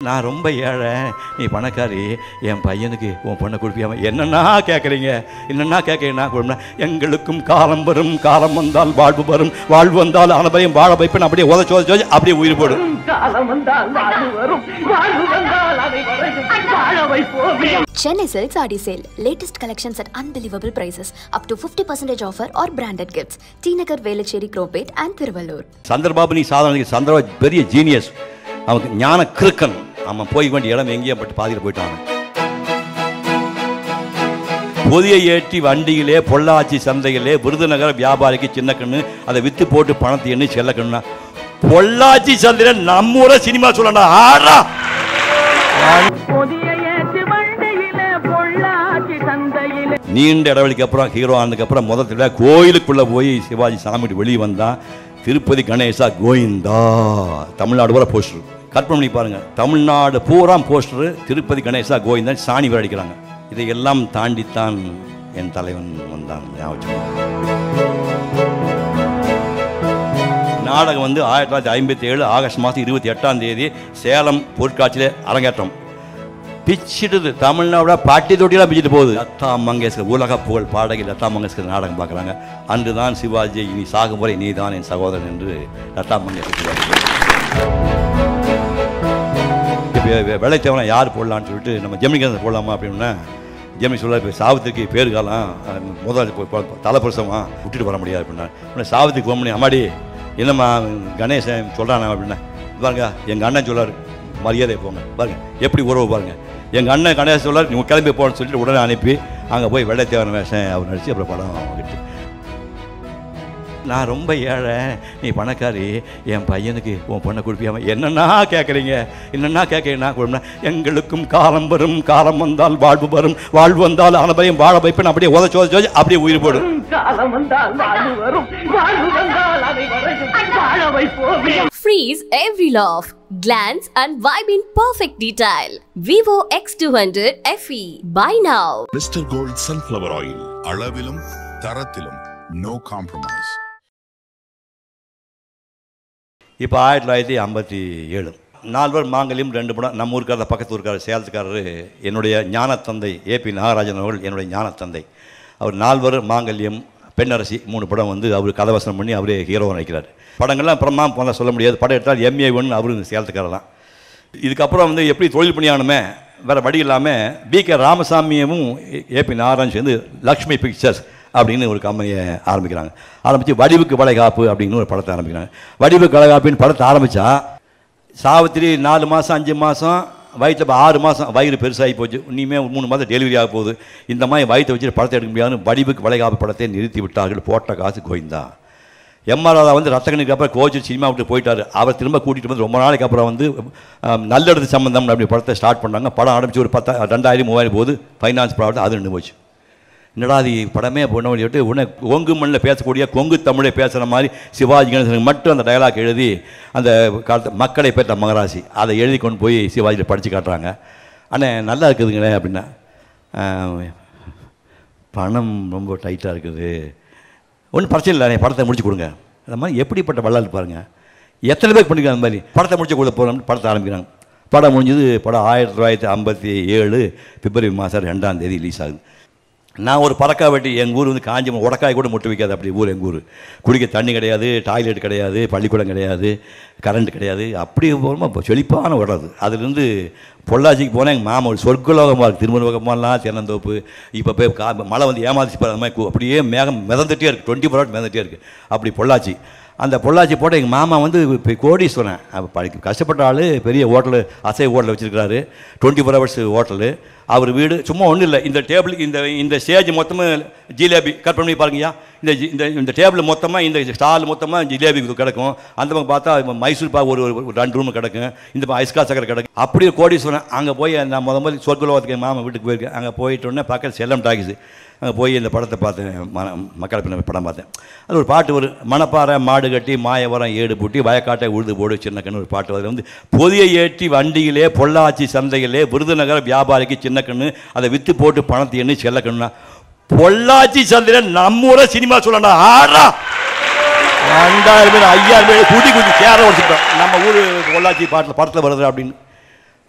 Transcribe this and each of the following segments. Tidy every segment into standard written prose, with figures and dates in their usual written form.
நான் ரொம்ப ஏழை, நீ பணக்காரி, என் பையனுக்கு உன் பொண்ணை கொடுப்பியாம என்னென்னா கேட்குறீங்க, என்னென்னா கேட்குறீங்கன்னா கொடுப்பா. எங்களுக்கும் காலம் வரும், காலம் வந்தால் வாழ்வு வரும், வாழ்வு வந்தால் அனபையும் வாழ வைப்பேன். அப்படியே உதச்சு அப்படியே உயிர் போடும். காலம் வந்தால் வாழ்வு வரும், வாழ்வு வந்தால் அதை வாழ வைப்போம். Chennai Silk Saree Sale. Latest collections at unbelievable prices. Up to 50% offer or branded gifts. T Nagar, Velachery, Cropate and Thiruvallur. Chandrababu நீ சாதாரண சந்திரபாபு பெரிய ஜீனியஸ், அவனுக்கு ஞான கிறுக்கன். அவன் போய் வேண்டிய இடம் எங்கேயே பட்டு பாதியில் போயிட்டான். பொதியை ஏற்றி வண்டியிலே பொள்ளாச்சி சந்தையிலே விருதுநகர வியாபாரிக்கு சின்ன கண்ணு, அதை வித்து போட்டு பணத்தை எண்ணி செல்ல கண்ணா. பொள்ளாச்சி சந்தையில நம்ம ஊர சினிமா சொல்லண்டா ஆடா. நீண்ட இடைவெளிக்கு அப்புறம் ஹீரோ ஆனதுக்கு அப்புறம் முதல்ல கோயிலுக்குள்ள போய் சிவாஜி சாமி வெளியே வந்தா. திருப்பதி கணேசா கோவிந்தா, தமிழ்நாடு பூரா போஸ்டர். கற்பனை பண்ணி பாருங்க, தமிழ்நாடு பூரா போஸ்டர் திருப்பதி கணேசா கோவிந்தா சாணி வேற அடிக்கிறாங்க. இதையெல்லாம் தாண்டித்தான் என் தலைவன் வந்தான். நாடகம் 1957 ஆகஸ்ட் மாதம் 28 சேலம் பொருட்காட்சியிலே அரங்கேற்றம். பிச்சிடுது, தமிழ்நாடு பாட்டி தொட்டியெல்லாம் பிச்சுட்டு போகுது. லதா மங்கேஷ்கர், உலக புகழ் பாடகி லதா மங்கேஷ்கர் நாடகம் பார்க்குறாங்க. அன்று தான் சிவாஜி இனி சாகும் வரை நீ தான் என் சகோதரன் என்று லதா மங்கேஷ்கர். வெள்ளை தேவனை யார் போடலான்னு சொல்லிட்டு நம்ம ஜெமினிகாந்த் போடலாமா அப்படின்னா, ஜெமினி சொல்ல இப்போ சாவித்திரிக்கு பேரு காலம் முதல் தலைப்புரசமா விட்டுட்டு வர முடியாது அப்படின்னா, சாவித்திரிக்கு போக முடியும். அம்மாடி என்னம்மா கணேசன் சொல்கிறானா அப்படின்னா, பாருங்க எங்கள் அண்ணன் சொல்லார் மரியாதை போங்க, பாருங்க எப்படி உறவு பாருங்க. எங்கள் அண்ணன் கணேசன் சொல்லார் நீங்கள் கிளம்பி போகணும்னு சொல்லிட்டு உடனே அனுப்பி அங்கே போய் வெள்ளைத்தேவன வேஷம் அவர் நடித்து அப்புறம் படம் வாங்கிட்டு. நான் ரொம்ப ஏழை, நீ பணக்காரி, என் பையனுக்கு உன் பொண்ணை கொடுப்பியாம என்னென்னா கேட்குறீங்க, என்னென்னா கேட்குறீங்கன்னா கொடுப்பா. எங்களுக்கும் காலம் வரும், காலம் வந்தால் வாழ்வு வரும், வாழ்வு வந்தால் அனபையும் வாழ வைப்பேன். அப்படியே உதச்சு அப்படியே உயிர் போடும். காலம் வந்தால் வாழ்வு வரும், வாழ்வு வந்தால் அதை வாழ வைப்போம். Freeze every laugh, glance and vibe in perfect detail. Vivo X200 FE. Buy now. Mr. Gold Sunflower Oil. அளவிலும் தரத்திலும் no compromise. இப்போ 1957 4 மாங்கல்யம் 2 படம். நம்ம ஊருக்காரர், பக்கத்து ஊருக்காரர், சேலத்துக்காரர் என்னுடைய ஞானத்தந்தை ஏபி நாகராஜன் அவர்கள் என்னுடைய ஞானத்தந்தை. அவர் 4 மாங்கல்யம், பெண்ணரசி 3 படம் அவர் கதவசனம் பண்ணி அவரே ஹீரோவை நடிக்கிறார். படங்கள்லாம் அப்புறமா போல சொல்ல முடியாது. படம் எடுத்தால் MA1 அவரு சேலத்துக்காரர் தான். இதுக்கப்புறம் எப்படி தொழில் பணியானுமே வேறு வழி இல்லாமல் BK ராமசாமியவும் ஏபி நாகராஜன் சேர்ந்து லக்ஷ்மி பிக்சர்ஸ் அப்படின்னு ஒரு கம்பெனியை ஆரம்பித்து வடிவுக்கு வளைகாப்பு அப்படின்னு ஒரு படத்தை ஆரம்பிக்கிறாங்க. வடிவுக்கு வளைகாப்புன்னு படத்தை ஆரம்பித்தா சாவித்திரி 4 மாதம் 5 மாதம் வயிற்று 6 மாதம் வயிறு பெருசாகி போச்சு. இனிமேல் 3 மாதம் டெலிவரி ஆக போகுது. இந்த மாதிரி வயிற்றை வச்சுட்டு படத்தை எடுக்க முடியாதுன்னு வடிவுக்கு வளைகாப்பு படத்தை நிறுத்தி விட்டார்கள். போட்ட காசு கோவிந்தா. எம்ஆர் ராதா ரத்தக்கணிக்கு அப்புறம் கோச்சு சினிமா விட்டு போயிட்டார். அவர் திரும்ப கூட்டிகிட்டு வந்து ரொம்ப நாளைக்கு அப்புறம் நல்லெடுத்து சம்பந்தம் அப்படி படத்தை ஸ்டார்ட் பண்ணாங்க. படம் ஆரம்பித்து ஒரு 2000-3000 போகுது. ஃபைனான்ஸ் ப்ராப்ளம் அது நின்று போச்சு. என்னடா அது படமே பொண்ணு சொல்லிட்டு உடனே கொங்கு மண்ணில் பேசக்கூடிய கொங்கு தமிழை பேசுகிற மாதிரி சிவாஜி கணேசனுக்கு மட்டும் அந்த டயலாக் எழுதி அந்த காலத்து மக்களை பெற்ற மகராசி அதை எழுதி கொண்டு போய் சிவாஜியில் படித்து காட்டுறாங்க. ஆனால் நல்லா இருக்குதுங்களே அப்படின்னா, பணம் ரொம்ப டைட்டாக இருக்குது, ஒன்றும் பிரச்சனை இல்லை, படத்தை முடிச்சு கொடுங்க. அந்த மாதிரி எப்படிப்பட்ட வள்ளல் பாருங்கள், எத்தனை பேர் பண்ணிக்கிறாங்க. அந்த மாதிரி படத்தை முடிச்சு கொடுக்க போகிறோம்னு படத்தை ஆரம்பிக்கிறாங்க. படம் முடிஞ்சது. படம் 1957 பிப்ரவரி மாதம் 2 ரிலீஸ் ஆகுது. நான் ஒரு பறக்கா வெட்டி, எங்கள் ஊர் காஞ்சிபுரம், உடக்காய் கூட முட்டு வைக்காது அப்படி ஊர் எங்கள் ஊர். குடிக்க தண்ணி கிடையாது, டாய்லெட் கிடையாது, பள்ளிக்கூடம் கிடையாது, கரண்ட் கிடையாது. அப்படி ரொம்ப செழிப்பான உடல். அதுலேருந்து பொள்ளாச்சிக்கு போனால் எங்கள் மாமா ஒரு சொர்க்கலோகமாக இருக்குது. திருமணமாக தென்னந்தோப்பு. இப்போ போய் மழை ஏமாதிச்சு போகிற மாதிரி அப்படியே மேகம் மிதந்துகிட்டே இருக்குது. 24 hours மிதந்துகிட்டே இருக்குது. அப்படி பொள்ளாச்சி. அந்த பொள்ளாச்சி போட்ட எங்கள் மாமா இப்போ கோடீஸ்வரன். கஷ்டப்பட்ட ஆள், பெரிய ஹோட்டலு, அசை ஹோட்டலில் வச்சுருக்கிறாரு. 24 hours ஹோட்டலு. அவர் வீடு சும்மா ஒன்றும் இல்லை. இந்த டேபிள், இந்த ஸ்டேஜ் மொத்தமாக ஜிலேபி. கட் பண்ணி பாருங்கய்யா, இந்த டேபிள் மொத்தமாக, இந்த ஸ்டால் மொத்தமாக ஜிலேபி கிடக்கும். அந்த பக்கம் பார்த்தா மைசூர் பாக் ஒரு 2 ரூம் கிடக்கும். இந்த ஐஸ்கா சக்கரை கிடக்கும். அப்படியே கோடீஸ்வரன். அங்கே போய் நான் முதல் சொர்க்கலோகத்துக்கு மாமா வீட்டுக்கு போயிருக்கேன். அங்கே போயிட்டோன்னே பக்கத்தில் செல்லம் டாக்கிஸு. அங்கே போய் இந்த படத்தை பார்த்தேன். மக்கள் பின்ன படம் பார்த்தேன். அது ஒரு பாட்டு ஒரு மணப்பாறை மாடு கட்டி மாயவரம் ஏடு பூட்டி வயக்காட்டை உழுது போடு சின்ன கண்ணு ஒரு பாட்டு. அதில் பொதியை ஏற்றி வண்டியிலே பொள்ளாச்சி சந்தையிலே விருதுநகர வியாபாரிக்கு சின்ன கண்ணு, அதை விற்று போட்டு பணத்தை எண்ணி செல்ல கண்ணுனா. பொள்ளாச்சி சந்தையில் நம்ம ஊரை சினிமா சொல்லண்டா ஆடா. 2000 பேர் 5000 பேர் குதி குதி சேர வச்சுட்டோம். நம்ம ஊர் பொள்ளாச்சி படத்தில் வருது அப்படின்னு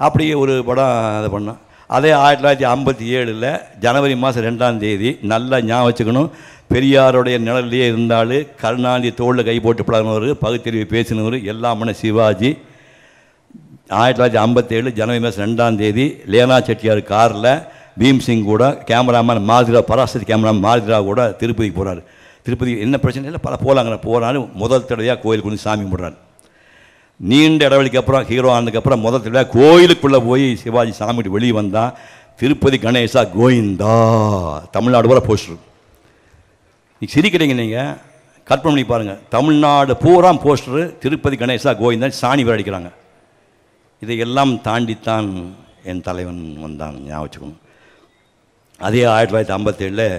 அப்படி ஒரு படம் அதை பண்ணோம். அதே 1957 ஜனவரி மாதம் 2ஆம் தேதி நல்லா ஞாபகம் வச்சுக்கணும். பெரியாருடைய நிழல்லையே இருந்தாலும் கருணாநிதி தோளில் கை போட்டு பழகினவர், பகுத்தறிவு பேசினவர் எல்லாமே சிவாஜி. 1957 ஜனவரி மாதம் 2ஆம் தேதி லேனா செட்டியார் காரில் பீம்சிங் கூட கேமராமேன் மாதிரா, பராசக்தி கேமராமேன் மாதிரா கூட திருப்பதிக்கு போகிறார். திருப்பதி என்ன பிரச்சனை இல்லை, பல போகலாங்கிற போகிறாரு. முதல் தடவையாக கோயிலுக்கு வந்து சாமி கும்பிட்றாரு. நீண்ட இடைவெளிக்கு அப்புறம் ஹீரோ ஆனதுக்கப்புறம் முதல் தடவையாக கோயிலுக்குள்ளே போய் சிவாஜி சாமிட்டு வெளியே வந்தால் திருப்பதி கணேசா கோவிந்தா தமிழ்நாடு பூரா போஸ்டர். நீங்கள் சிரிக்கிறீங்க, நீங்கள் கற்பனை பண்ணி பாருங்கள். தமிழ்நாடு பூரா போஸ்டரு திருப்பதி கணேசா கோவிந்தா சாணி வர அடிக்கிறாங்க. இதையெல்லாம் தாண்டித்தான் என் தலைவன் வந்தான், ஞாபகம் வச்சுக்கணும். அதே 1957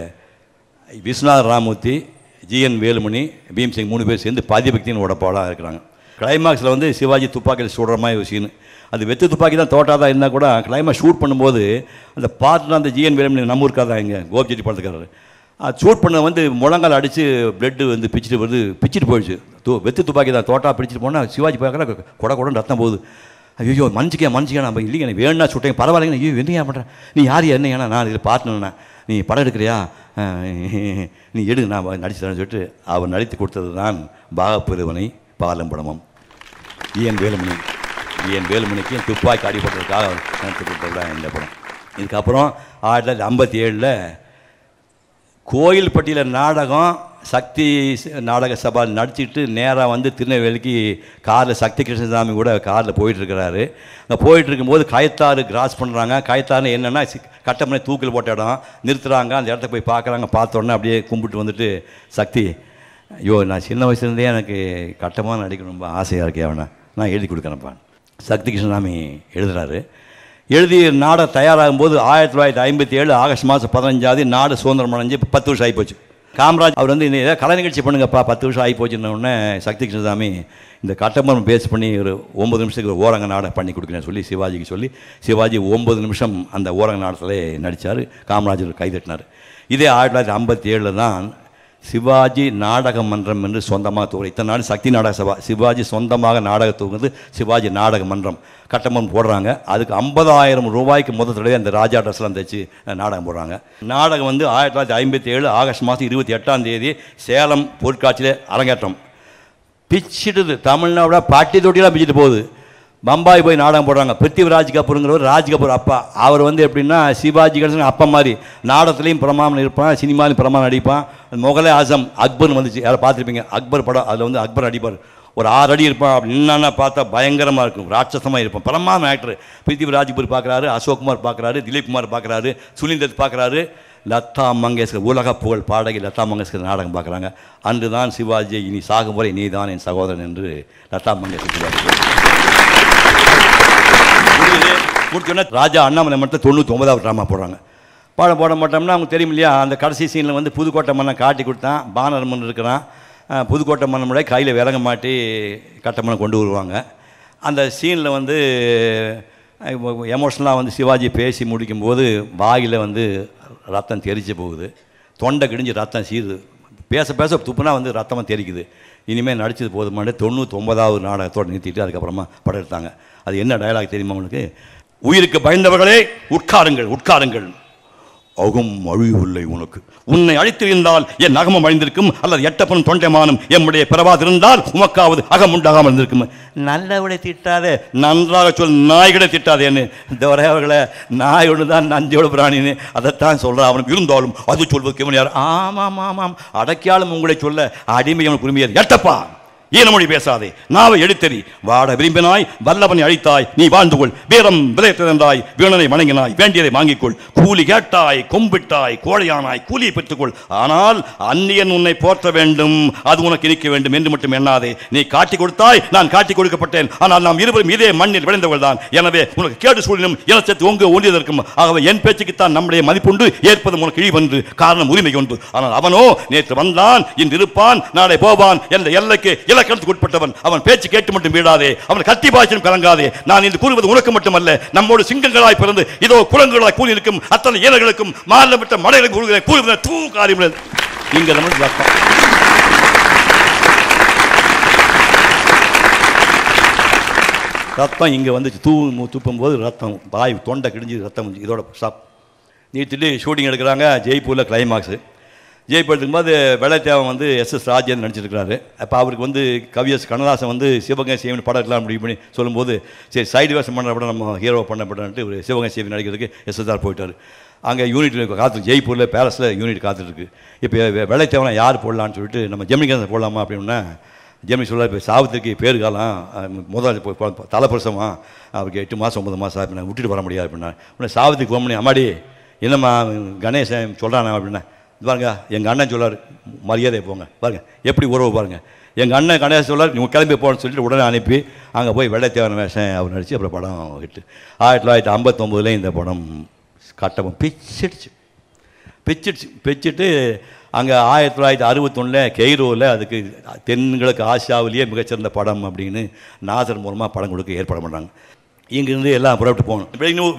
விஸ்வநாத ராமூர்த்தி, ஜிஎன் வேலுமணி, பீம்சிங் 3 பேர் சேர்ந்து பதிபக்தின்னு உடப்பாடாக இருக்கிறாங்க. கிளைமாக்ஸில் வந்து சிவாஜி துப்பாக்கியில் சுடுற மாதிரி ஒரு சீனு. அது வெத்து துப்பாக்கி தான் தோட்டாதான் இருந்தால் கூட கிளைமாக்ஸ் ஷூட் பண்ணும்போது அந்த பாட்டில் அந்த ஜிஎன் வேலுமணி நம்ம ஊருக்காதான் இங்கே கோபிச்செட்டி படத்துக்காரர் அது ஷூட் பண்ண வந்து முழங்கால் அடித்து பிளட்டு வந்து பிச்சுட்டு போயிடுச்சு. வெத்து துப்பாக்கி தான் தோட்டா பிடிச்சிட்டு போனால் சிவாஜி பார்க்குற கொடன்னு ரத்தம் போகுது. ஐயோ மன்னிச்சிக்கா நம்ம இல்லைங்க, நீ வேணும்னா சுட்டேன் பரவாயில்லைங்க. ஐயோ என்னையா பண்ணுறேன், நீ யார் என்ன ஏன்னா நான் இதில் பார்ட்னர்ண்ணா, நீ படம் எடுக்கிறியா, நீ எடு நான் நடிச்சு தரேன்னு சொல்லிட்டு அவர் நடித்து கொடுத்தது தான் பாகப்பிரிவினை பாலம்படமும். ஜிஎன் வேலுமணிக்கு துப்பாக்கி அடிபட்டதுக்காக நடித்து கொடுத்தது தான் இந்த படம். இதுக்கப்புறம் 1957 கோயில்பட்டியில் நாடகம் சக்தி நாடக சபா நடிச்சுட்டு நேராக வந்து திருநெல்வேலிக்கு காரில் சக்தி கிருஷ்ணசாமி கூட காரில் போயிட்டுருக்கிறாரு. அங்கே போயிட்டுருக்கும்போது கயத்தாறு கிராஸ் பண்ணுறாங்க. கயத்தாறு என்னென்னா கட்டமனை தூக்கில் போட்ட இடம் நிறுத்துகிறாங்க. அந்த இடத்த போய் பார்க்குறாங்க. பார்த்தோன்னே அப்படியே கும்பிட்டு வந்துட்டு சக்தி, ஐயோ நான் சின்ன வயசுலேருந்தே எனக்கு கட்டமாக நடிக்கணும் ரொம்ப ஆசையாக இருக்கே, அவனை நான் எழுதி கொடுக்குறேன்ப்பா. சக்தி கிருஷ்ணசாமி எழுதுகிறாரு. எழுதி நாடகம் தயாராகும்போது 1957 ஆகஸ்ட் மாதம் 15 நாடு சுதந்திரம் அடைஞ்சு 10 வருஷம் ஆகிப்போச்சு. காமராஜ் அவர் வந்து இந்த கலை நிகழ்ச்சி பண்ணுங்கப்பா 10 வருஷம் ஆகி போச்சுன்னொடனே சக்தி கிருஷ்ணசாமி இந்த கட்டபொம்மன் பேஸ் பண்ணி ஒரு 9 நிமிஷத்துக்கு ஒரு ஓரங்க நாடகம் பண்ணி கொடுக்குறேன்னு சொல்லி சிவாஜிக்கு சொல்லி சிவாஜி 9 நிமிஷம் அந்த ஓரங்க நாடகத்தில் நடித்தார். காமராஜர் கைதட்டினார். இதே 1957 தான் சிவாஜி நாடக மன்றம் என்று சொந்தமாக தோறு. இத்தனை நாள் சக்தி நாடக சபா, சிவாஜி சொந்தமாக நாடகத்துக்கு வந்து சிவாஜி நாடக மன்றம் கட்டமன் போடுறாங்க. அதுக்கு 50,000 ரூபாய்க்கு முதல் தடவை அந்த ராஜா ட்ரெஸ்லாம் தைச்சு நாடகம் போடுறாங்க. நாடகம் வந்து 1957 ஆகஸ்ட் மாதம் 28ஆம் தேதி சேலம் பொருட்காட்சியில் அரங்கேற்றம். பிச்சுடுது, தமிழ்நாடு பாட்டி தொட்டிலாம் பிச்சுட்டு போகுது. பம்பாய் போய் நாடகம் போடுறாங்க. பிருத்திவிராஜ் கபூருங்கிறவர் ராஜ் கபூர் அப்பா. அவர் வந்து எப்படின்னா சிவாஜி கணேசன் அப்பா மாதிரி நாடகத்துலேயும் பிரமாணம் இருப்பான், சினிமாலையும் பிரமாணம் நடிப்பான். முகலே ஆசம் அக்பர்னு வந்துச்சு, யாரை பார்த்துருப்பீங்க அக்பர் படம். அதில் வந்து அக்பர் அடிப்பார், ஒரு 6 அடி இருப்பான். அப்படி நின்னா பார்த்தா பயங்கரமாக இருக்கும், ராட்சசமாக இருப்பான். பிரமாதம் ஆக்டர். பிருத்திவிராஜ் கபூர் பார்க்குறாரு, அசோக் குமார் பார்க்குறாரு, திலீப் குமார் பார்க்குறாரு, சுனில் பார்க்குறாரு, லதா மங்கேஷ்கர் உலக புகழ் பாடகி லதா மங்கேஷ்கர் நாடகம் பார்க்குறாங்க. அன்று தான் சிவாஜி இனி சாகும் வரை நீ தான் என் சகோதரன் என்று லதா மங்கேஷ்கர் முடிச்சோன்னா ராஜா அண்ணாமலை மட்டும் 99வது ட்ராமா போடுறாங்க. போட மாட்டோம்னா அவங்க தெரியும் இல்லையா. அந்த கடைசி சீனில் வந்து புதுக்கோட்டை மன்னன் காட்டி கொடுத்தான், பானர்மன் இருக்கிறான். புதுக்கோட்டை மன்னனுடைய கையில் விலங்க மாட்டி கட்டமனை கொண்டு வருவாங்க. அந்த சீனில் வந்து எமோஷனலாக வந்து சிவாஜி பேசி முடிக்கும்போது வாயில் வந்து ரத்தம் தெரிச்சு போகுது, தொண்டை கிடிஞ்சு ரத்தம் சீருது. பேச துப்புனா வந்து ரத்தமாக தெரிக்குது. இனிமேல் நடிச்சது போதுமானே 99வது நாடகத்தோடு நிறுத்திட்டு அதுக்கப்புறமா படம் எடுத்தாங்க. அது என்ன டயலாக் தெரியுமா உங்களுக்கு? உயிருக்கு பயந்தவர்களே உட்காருங்கள், அகும் அழிவில்லை உனக்கு. உன்னை அழித்திருந்தால் என் நகமும் அழிந்திருக்கும், அல்லது எட்டப்பனும் தொண்டைமானும் எம்முடைய பிறவாதிருந்தால் உமக்காவது அகம் உண்டாகாமல் இருந்திருக்கும். நல்லவளை திட்டாதே, நன்றாக சொல், நாய்களை திட்டாதேன்னு. அவர்களை நாய் ஒன்று தான் நஞ்சோடு பிராணின்னு அதைத்தான் சொல்கிறான். அவனுக்கு இருந்தாலும் அது சொல்வதற்கு இவன் யார்? ஆமாம் அடக்கியாலும் உங்களை சொல்ல அடிமை அவனுக்கு உரிமையாது. எட்டப்பா ஈனமொழி பேசாதே, நாவை எடுத்தறி. வாட விரும்பினாய் வல்லவனை அழித்தாய், நீ வாழ்ந்து கொள். வீரம் விளைத்திருந்தாய், வீணனை வணங்கினாய், வேண்டியதை வாங்கிக்கொள். கூலி கேட்டாய், கொம்பிட்டாய், கோழையானாய், கூலியை பெற்றுக்கொள். ஆனால் அந்நியன் உன்னை போற்ற வேண்டும், அது உனக்கு இனிக்க வேண்டும் என்று மட்டும் எண்ணாதே. நீ காட்டி கொடுத்தாய், நான் காட்டி கொடுக்கப்பட்டேன். ஆனால் நாம் இருவரும் இதே மண்ணில் விளைந்தவர்கள் தான். எனவே உனக்கு கேடு சூழலும் இனச்சத்து ஒங்கு ஒன்றியதற்கும். ஆகவே என் பேச்சுக்குத்தான் நம்முடைய மதிப்புண்டு, ஏற்பது உனக்கு இழிவன்று. காரணம் உரிமை உண்டு. ஆனால் அவனோ நேற்று வந்தான், இன்று இருப்பான், நாளை போவான் என்ற எல்லைக்கு இலக்கணத்துக்கு உட்பட்டவன். அவன் பேச்சு கேட்டு மட்டும் வீடாதே, அவன் கத்தி பாய்ச்சியும் கலங்காதே. நான் இன்று கூறுவது உனக்கு மட்டுமல்ல, நம்மோடு சிங்கங்களாய் பிறந்து இதோ குளங்களாய் கூறி இருக்கும் அத்தனை ஏழைகளுக்கும் மாநிலப்பட்ட மலைகளுக்கு கூறுகிற தூ காரியம் நீங்க ரத்தம் இங்கே வந்துச்சு, துப்பும்போது ரத்தம் வாய் தொண்டை கிழிஞ்சு ரத்தம் இதோட ஸ்டாப். நீட்டிட்டு ஷூட்டிங் எடுக்கிறாங்க. ஜெய்ப்பூரில் கிளைமாக்ஸு. ஜெய்ப்பூர் எடுக்கும்போது வெள்ளைத்தேவன் வந்து எஸ்.எஸ். ராஜேந்திரன் நடிச்சிருக்கிறாரு. அப்போ அவருக்கு வந்து கவியஸ் கண்ணதாசன் வந்து சிவகங்கை சேவன் படம் எடுக்கலாம் முடிவு பண்ணி சொல்லும்போது, சரி சைடு வேஷம் பண்ண படம் நம்ம ஹீரோ பண்ண படம்ட்டு ஒரு சிவகங்கை சேவன் நடிக்கிறதுக்கு எஸ்.எஸ்.ஆர் போயிட்டார். அங்கே யூனிட் காத்து ஜெய்ப்பூரில் பேலஸில் யூனிட் காத்துட்ருக்கு. இப்போ வெள்ளைத்தேவனை யார் போடலான்னு சொல்லிட்டு நம்ம ஜெமினிகாந்த் போடலாமா அப்படின்னா, ஜெமினி சொல்ல இப்போ சாவத்துக்கு பேர் காலம் முதல் தலைப்பிரசமா அவருக்கு 8 மாதம் 9 மாதம் அப்படின்னா விட்டுட்டு வர முடியாது அப்படின்னா, உடனே சாவத்துக்கு ஃபோன் பண்ணி, அம்மாடி என்னம்மா கணேசன் சொல்கிறானா அப்படின்னா, பாருங்க எங்கள் அண்ணன் சொல்லார் மரியாதை போங்க பாருங்கள் எப்படி உறவு பாருங்கள். எங்கள் அண்ணன் கணேசன் சொல்லார் நீங்கள் கிளம்பி போகணும்னு சொல்லிட்டு உடனே அனுப்பி அங்கே போய் வெள்ளைத்தேவன் வேஷம் அவர் நடித்து அப்புறம் படம் ஹிட்டு. 1959 இந்த படம் கட்டவும் பிச்சிட்டு அங்கே 1961 கெய்ரோவில் அதுக்கு தென்கிழக்கு ஆசியாவிலேயே மிகச்சிறந்த படம் அப்படின்னு நாசர் மூலமாக படம் கொடுக்க ஏற்பாடு பண்ணுறாங்க. இங்கேருந்து எல்லாம் புறப்பட்டு போகணும்.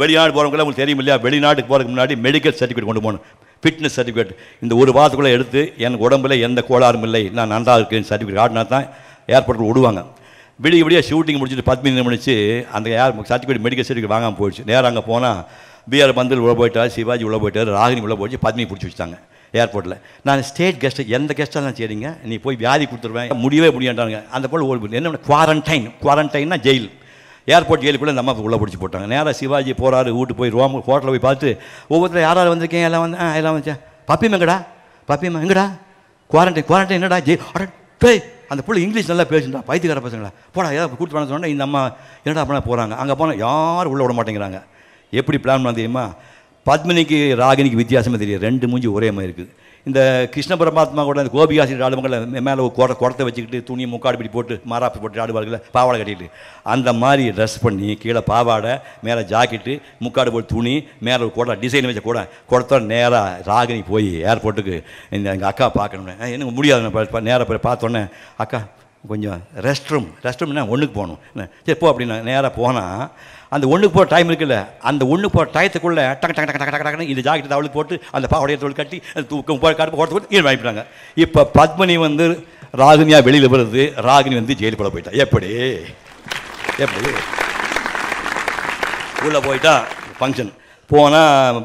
வெளிநாடு போகிறவங்களாம் உங்களுக்கு தெரியும் இல்லையா, வெளிநாட்டுக்கு போகிறதுக்கு முன்னாடி மெடிக்கல் சர்டிஃபிகேட் கொண்டு போகணும், ஃபிட்னஸ் சர்டிஃபிகேட். இந்த ஒரு வாரத்துக்குள்ளே எடுத்து எனக்கு உடம்புல எந்த கோளாறும் இல்லை, நான் நல்லா இருக்குன்னு சர்டிஃபிகேட் காட்டினா தான் ஏர்போர்ட்டில் விடுவாங்க. விடிய ஷூட்டிங் முடிச்சுட்டு 10 நிமிஷம் அந்த சர்டிஃபிகேட் மெடிக்கல் சர்டிஃபிகேட் வாங்காமல் போயிடுச்சு. நேராக அங்கே போனால் பிஆர் பந்தில் உள்ள போயிட்டார், சிவாஜி உள்ள போயிட்டார், ராகினி உள்ள போயிடுச்சு, பத்மினி பிடிச்சி வச்சுட்டாங்க ஏர்போர்ட்டில். நான் ஸ்டேட் கெஸ்ட்டு எந்த கெஸ்ட்டாக தான் சரிங்க, நீ போய் வியாதி கொடுத்துருவேன், முடியவே முடியாண்டாங்க. அந்த போல் ஒரு என்ன குவாரண்டைன்னா ஜெயில், ஏர்போர்ட் ஜெயிலுக்குள்ளே இந்த அம்மா உள்ளே பிடிச்சி போட்டாங்க. நேராக சிவாஜி போகிறாரு வீட்டு போய் ரோம் ஹோட்டலில் போய் பார்த்து ஒவ்வொருத்தர் யாராவது வந்திருக்கேன் எல்லாம் வந்து எல்லாம் வச்சேன். பப்பியம்மா எங்கடா குவாரண்டைன் என்னடா ஜெயில் அடே அந்த பிள்ளை இங்கிலீஷ் நல்லா பேசுகிறா, பைத்தியக்கார பசங்களா போடா ஏதாவது கூட்டு பண்ண சொன்னால் இந்த அம்மா என்னடா அப்படின்னா போகிறாங்க. அங்கே போனால் யாரும் உள்ளே விட மாட்டேங்கிறாங்க. எப்படி பிளான் பண்ண தெரியுமா, பத்மினிக்கு ராகினிக்கு வித்தியாசமே தெரியாது, 2 மூஞ்சி ஒரே மாதிரி இருக்குது. இந்த கிருஷ்ண பரமாத்மா கூட அந்த கோபிகாசி ஆடுவாங்கள்ல, மேலே ஒரு குடத்தை வச்சுக்கிட்டு துணியை முக்காடு பிடி போட்டு மாறாப்பு போட்டு ஆடுவார்கள், பாவாடை கட்டிட்டு அந்த மாதிரி ட்ரெஸ் பண்ணி கீழே பாவாடை மேலே ஜாக்கெட்டு முக்காடு போட்டு துணி மேலே ஒரு குடம் டிசைன் வச்ச குடத்தோட நேராக ராகினி போய் ஏர்போர்ட்டுக்கு இந்த எங்கள் அக்கா பார்க்கணும்னு எனக்கு முடியாது. நேராக போய் பார்த்தோன்னே, அக்கா கொஞ்சம் ரெஸ்ட் ரூம்னா ஒன்றுக்கு போகணும், சரி போ அப்படின்னா நேராக போனால் அந்த ஒன்றுக்கு போகிற டைம் இருக்குல்ல, அந்த ஒன்றுக்கு போகிற டயத்துக்குள்ளே டக்கு இந்த ஜாக்கெட் தவளை போட்டு அந்த பாவடைய தோல் கட்டி தூக்கம் காட்டு போட்டு ஈடு வாங்கிட்டாங்க. இப்போ பத்மினி வந்து ராகினியாக வெளியில் வருது, ராகினி வந்து ஜெயிலுக்குள்ளே போயிட்டா. எப்படி உள்ளே போயிட்டா ஃபங்க்ஷன் போனால்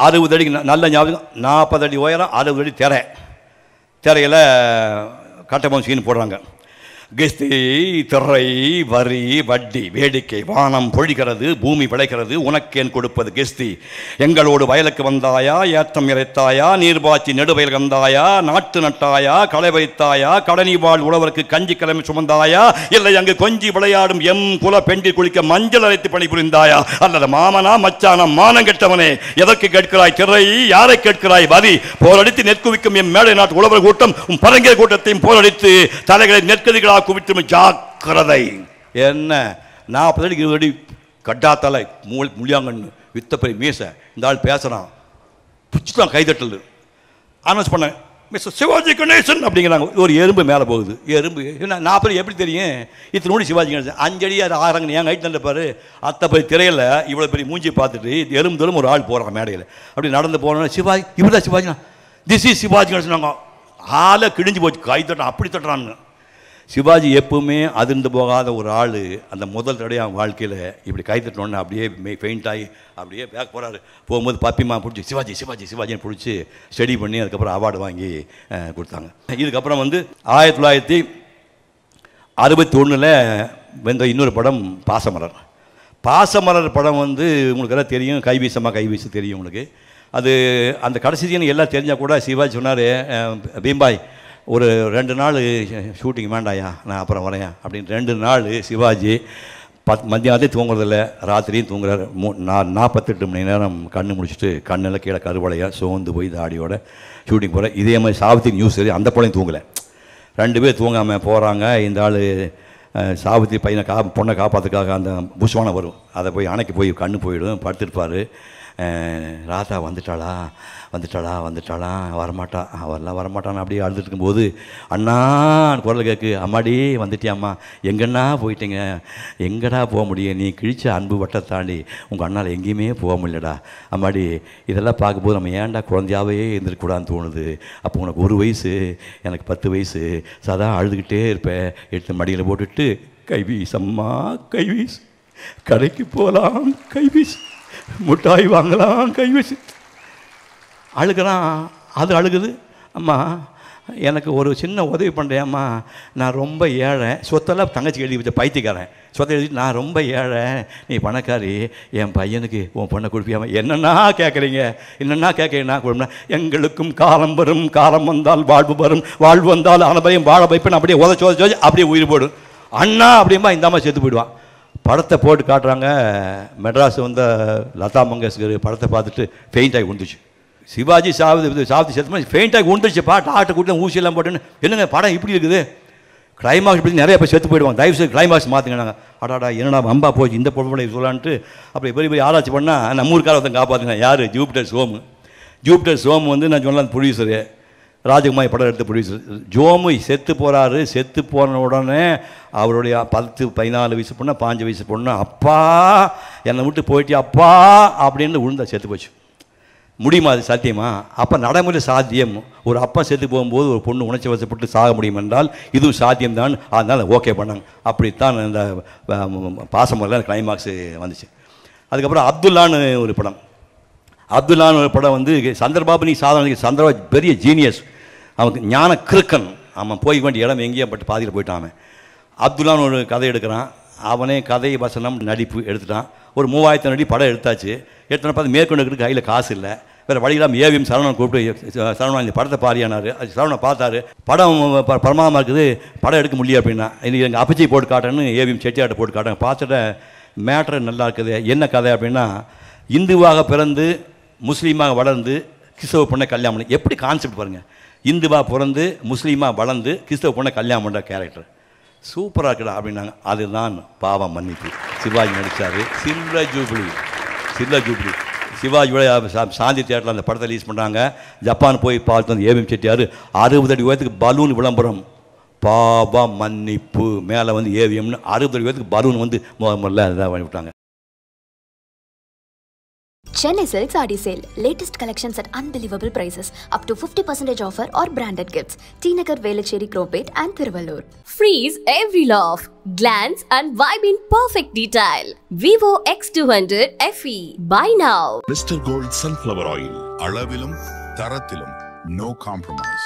60 அடிக்கு நல்ல ஞாபகம், 40 அடி உயரம் 60 அடி திரையில் கட்டபொம்மன் சீன் போடுறாங்க. கிஸ்தி திரை வரி வட்டி வேடிக்கை வானம் பொழிகிறது பூமி பிழைக்கிறது உனக்கேன் கொடுப்பது கிஸ்தி. எங்களோடு வயலுக்கு வந்தாயா, ஏற்றம் இறைத்தாயா, நீர்பாய்ச்சி நெடுவயல் கந்தாயா, நாட்டு நட்டாயா, களை வைத்தாயா, கடனி வாழ் உழவருக்கு கஞ்சி கிளம்பி சுமந்தாயா, இல்லை அங்கு கொஞ்சி விளையாடும் எம் குல பெண்டில் குளிக்க மஞ்சள் அரைத்து பணி புரிந்தாயா, அல்லது மாமனா மச்சானா மானம் கெட்டவனே எதற்கு கேட்கிறாய் திரை, யாரை கேட்கிறாய் வரி, போரடித்து நெற்குவிக்கும் எம் மேடை நாட்டு உழவர் கூட்டம் உன் பரங்கிய கூட்டத்தையும் போரடித்து தலைகளை நெற்கதிகளாக குவித்து ஜாக்கிரதை. என்ன 40 அடி 20 அடி கட்டாத்தலை முள்ளியாங்கன்னு வித்த பெரிய மீச இந்த ஆள் பேசுகிறான், பிடிச்சிட்டான் கைதட்டல் அனௌன்ஸ் பண்ணேன், மிஸ்டர் சிவாஜி கணேசன் அப்படிங்கிறாங்க. ஒரு எறும்பு மேலே போகுது, எறும்பு என்ன 40 எப்படி தெரியும், இத்தனோடு சிவாஜி கணேசன் 5 அடி அது 6 என் ஹைட் பாரு. அத்தை போய் திரையில் இவ்வளோ பெரிய மூஞ்சி பார்த்துட்டு எறும்பு தோறும் ஒரு ஆள் போகிறாங்க மேடையில். அப்படி நடந்து போனோன்னா சிவாஜி இவ்வளோ சிவாஜினா திஸ் இஸ் சிவாஜி கணேசன். நாங்கள் ஆளை கிழிஞ்சு போச்சு, கை தட்டான் அப்படி தட்டுறான்னு. சிவாஜி எப்பவுமே அதிர்ந்து போகாத ஒரு ஆள். அந்த முதல் தடையாக அவன் வாழ்க்கையில் இப்படி கை தட்டினோன்னு அப்படியே பெயிண்ட் ஆகி அப்படியே பேக் போகிறாரு. போகும்போது பப்பிமா பிடிச்சி சிவாஜி சிவாஜி சிவாஜின்னு பிடிச்சி ஸ்டடி பண்ணி அதுக்கப்புறம் அவார்டு வாங்கி கொடுத்தாங்க. இதுக்கப்புறம் வந்து 1961 வந்த இன்னொரு படம் பாசமலர் படம் வந்து உங்களுக்கு எல்லாம் தெரியும், கைவீசு தெரியும் உங்களுக்கு. அது அந்த கடைசி சீன் எல்லாம் தெரிஞ்சால் கூட சிவாஜி சொன்னார், பீம்பாய் ஒரு 2 நாள் ஷூட்டிங் வேண்டாயா, நான் அப்புறம் வரேன் அப்படின்னு. 2 நாள் சிவாஜி மத்தியானத்தையும் தூங்குறதில்ல, ராத்திரியும் தூங்குறாரு. 48 மணி நேரம் கண்ணு முடிச்சுட்டு கண்ணெல்லாம் கீழே கருவளையாக சோர்ந்து போய் தாடியோட ஷூட்டிங் போகிறேன். இதே மாதிரி சாவித்திரி நியூஸ் சரி அந்த போலையும் தூங்கலை, 2 பேர் தூங்காமல் போகிறாங்க. இந்த ஆள் சாவித்திரி பையனை பொண்ணை காப்பாற்றுக்காக அந்த புஷ்வானம் வரும், அதை போய் அணைக்கு போய் கண்ணு போயிடும், படுத்துருப்பார். ராதா வந்துட்டாளா வரமாட்டா, அவரெல்லாம் வரமாட்டான்னு அப்படியே அழுதுட்டு இருக்கும்போது அண்ணா குரல் கேட்கு, அம்மாடி வந்துட்டியாம்மா, எங்கண்ணா போயிட்டீங்க, எங்கடா போக முடியும், நீ கிழிச்ச அன்பு வட்டத்தை தாண்டி உங்கள் அண்ணால் எங்கேயுமே போக முடியலடா அம்மாடி. இதெல்லாம் பார்க்கும்போது நம்ம ஏன்டா குழந்தையாவே இருந்துருக்கூடான்னு தோணுது. அப்போ உனக்கு 1 வயசு எனக்கு 10 வயசு, சதா அழுதுகிட்டே இருப்பேன். எடுத்து மடியில் போட்டுட்டு கைவீஸ் அம்மா கைவீஸ், கடைக்கு போகலாம் கைவீஸ், மிட்டாய் வாங்கலாம் கைவீஸ். அழுகிறான், அது அழுகுது. அம்மா எனக்கு ஒரு சின்ன உதவி பண்ணுறேம்மா, நான் ரொம்ப ஏழை, சொத்தெல்லாம் தங்கச்சி எழுதி வச்ச பைத்தியக்காரன், சொத்தை எழுதி நான் ரொம்ப ஏழை, நீ பணக்காரி, என் பையனுக்கு உன் பொண்ணை கொடுப்பியாமா? என்னென்னா கேட்குறீங்க, என்னென்னா கேட்குறீங்கன்னா கொடுப்பா. எங்களுக்கும் காலம் வரும், காலம் வந்தால் வாழ்வு வரும், வாழ்வு வந்தால் அனபையும் வாழ வைப்பேன், அப்படியே உதச்சி அப்படியே உயிர் போடும் அண்ணா அப்படிம்பா. இந்த அம்மா செத்து போயிடுவான். படத்தை போட்டு காட்டுறாங்க. மெட்ராஸ் வந்த லதா மங்கேஷ்கர் படத்தை பார்த்துட்டு ஃபெயிண்ட் ஆகி விழுந்துச்சு. சிவாஜி சாவிதி செத்து ஃபெயிண்ட் ஆகி விழுந்துருச்சுப்பா. டாக்டர் கூட்டம் ஊசியெல்லாம் போட்டுன்னு, என்னங்க படம் இப்படி இருக்குது, கிளைமாக்ஸ் பற்றி நிறைய பேர் செத்து போயிடுவாங்க, தயவுசெய்து கிளைமாக்ஸ் மாற்றுங்க. அடாடா என்னடா அம்பா போச்சு இந்த பொருளை சொல்லலான்ட்டு அப்படி பெரிய பெரிய ஆராய்ச்சி பண்ணால் நம்ம ஊருக்கார ஒருத்தன் காப்பாற்றுங்க. யார்? ஜூபிட்டர் சோமு. ஜூபிட்டர் சோமு வந்து நான் சொன்ன ப்ரொடியூசரு, ராஜகுமாரி படம் எடுத்த ப்ரொடியூசர். ஜோமு செத்து போகிறாரு. செத்து போன உடனே அவருடைய 10-14 வயசு பொண்ணு, 5 வயசு பொண்ணு, அப்பா என்னை விட்டு போயிட்டு அப்பா அப்படின்னு விழுந்தா செத்து போச்சு. முடியுமா? அது சாத்தியமா? அப்போ நடைமுறை சாத்தியம். ஒரு அப்பா செத்து போகும்போது ஒரு பொண்ணு உணர்ச்சி வசப்பட்டு சாக முடியும் என்றால் இது சாத்தியம்தான். அதனால் ஓகே பண்ணாங்க. அப்படித்தான் இந்த பாசமரில் கிளைமாக்ஸ் வந்துச்சு. அதுக்கப்புறம் அப்துல்லான்னு ஒரு படம். அப்துல்லான்னு ஒரு படம் வந்து சந்திரபாபு நீ சாதாரண சந்திரபாபு பெரிய ஜீனியஸ், அவனுக்கு ஞான கிறுக்கன். அவன் போய் வேண்டிய இடம் எங்கேயும் பட்டு பாதியில் போயிட்டான். அவன் அப்துல்லான்னு ஒரு கதை எடுக்கிறான். அவனே கதை வசனம் நடிப்பு எடுத்துட்டான். ஒரு 3000 நடி படம் எடுத்தாச்சு. எடுத்துன பார்த்து மேற்கொண்டு கையில் காசு இல்லை, வேறு வழியில்லாமல் ஏவிஎம் சரவணன் கூப்பிட்டு, சரவணன் இந்த படத்தை பாரியானார். அது சரவணன் பார்த்தாரு. படம் பிரமாதமாக இருக்குது, படம் எடுக்க முடியும் அப்படின்னா, இன்றைக்கி எங்கள் அப்பச்சி போட்டு காட்டேன்னு ஏவிஎம் செட்டியாட்டை போட்டு காட்டாங்க. பார்த்துட்ட மேட்ரு நல்லா இருக்குது. என்ன கதை அப்படின்னா, இந்துவாக பிறந்து முஸ்லீமாக வளர்ந்து கிறிஸ்தவ பொண்ணை கல்யாணம் பண்ணி, எப்படி கான்செப்ட் பாருங்கள். இந்துவாக பிறந்து முஸ்லீமாக வளர்ந்து கிறிஸ்தவ பொண்ணை கல்யாணம் பண்ணுற கேரக்டர் சூப்பராக இருக்குடா அப்படின்னாங்க. அதுதான் பாவம் மன்னிப்பு. சிவாஜி நடித்தார். சில்வர் ஜூப்ளி சிவாஜியோட சாந்தி தியேட்டரில் அந்த படத்தை ரிலீஸ் பண்ணுறாங்க. ஜப்பான் போய் பார்த்து வந்து ஏவிஎம் செட்டியார் 60 அடி உயரத்துக்கு பலூன் விளம்பரம், பாவ மன்னிப்பு மேலே வந்து ஏவிஎம்னு 60 அடி உயரத்துக்கு பலூன் வந்து முதல்ல இதாக பண்ணி விட்டாங்க. Chennai Silk Saree Sale. Latest collections at unbelievable prices. Up to 50% offer or branded gifts. T Nagar, Velachery, Cropate and Thiruvallur. Freeze every laugh, glance and vibe in perfect detail. Vivo X200 FE. Buy now. Mr. Gold Sunflower Oil. அளவிலும் தரத்திலும் no compromise.